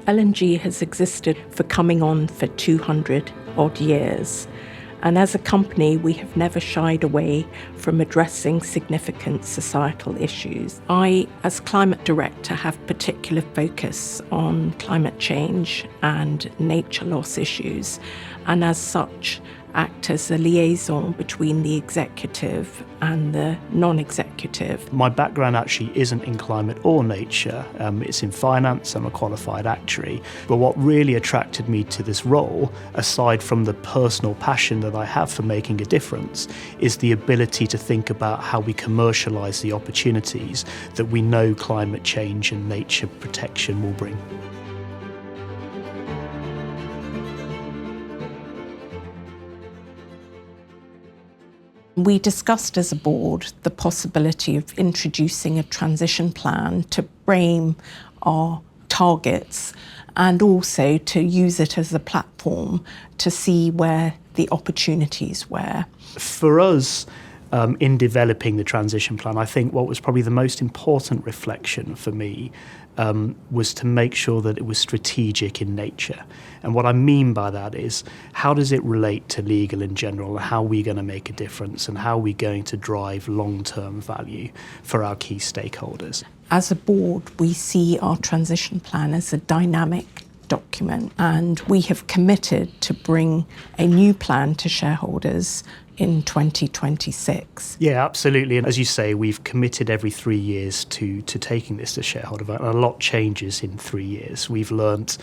LNG has existed for coming on for 200 odd years. And as a company, we have never shied away from addressing significant societal issues. I, as climate director, have particular focus on climate change and nature loss issues, and as such, act as a liaison between the executive and the non-executive. My background actually isn't in climate or nature. It's in finance. I'm a qualified actuary. But what really attracted me to this role, aside from the personal passion that I have for making a difference, is the ability to think about how we commercialise the opportunities that we know climate change and nature protection will bring. We discussed as a board the possibility of introducing a transition plan to frame our targets and also to use it as a platform to see where the opportunities were. For us, in developing the transition plan, I think what was probably the most important reflection for me was to make sure that it was strategic in nature. And what I mean by that is, how does it relate to legal in general? How are we going to make a difference? And how are we going to drive long-term value for our key stakeholders? As a board, we see our transition plan as a dynamic document, and we have committed to bring a new plan to shareholders in 2026. Yeah, absolutely. And as you say, we've committed every 3 years to taking this to shareholder vote, and a lot changes in 3 years. We've learnt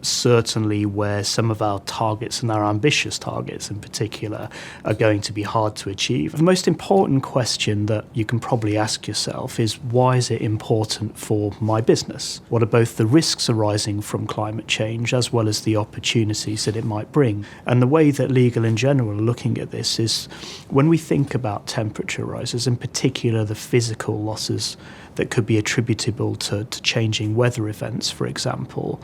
certainly where some of our targets and our ambitious targets in particular are going to be hard to achieve. The most important question that you can probably ask yourself is, why is it important for my business? What are both the risks arising from climate change as well as the opportunities that it might bring? And the way that legal in general are looking at this is, when we think about temperature rises, in particular the physical losses that could be attributable to changing weather events, for example,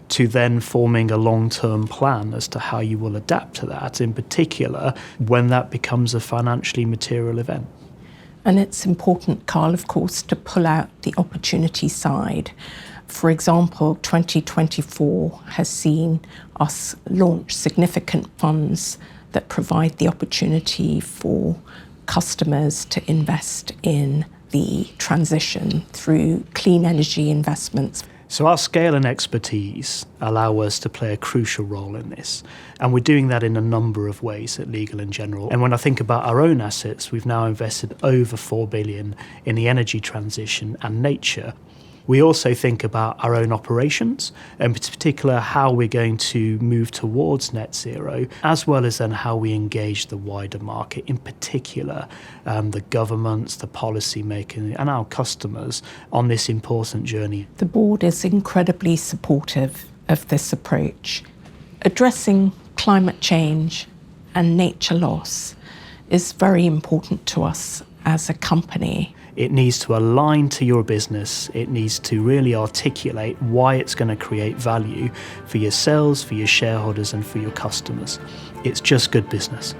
to then forming a long-term plan as to how you will adapt to that, in particular when that becomes a financially material event. And it's important, Carl, of course, to pull out the opportunity side. For example, 2024 has seen us launch significant funds that provide the opportunity for customers to invest in the transition through clean energy investments. So our scale and expertise allow us to play a crucial role in this. And we're doing that in a number of ways at Legal in General. And when I think about our own assets, we've now invested over 4 billion in the energy transition and nature. We also think about our own operations, and in particular how we're going to move towards net zero, as well as then how we engage the wider market, in particular the governments, the policymakers and our customers on this important journey. The board is incredibly supportive of this approach. Addressing climate change and nature loss is very important to us as a company. It needs to align to your business. It needs to really articulate why it's going to create value for yourselves, for your shareholders and for your customers. It's just good business.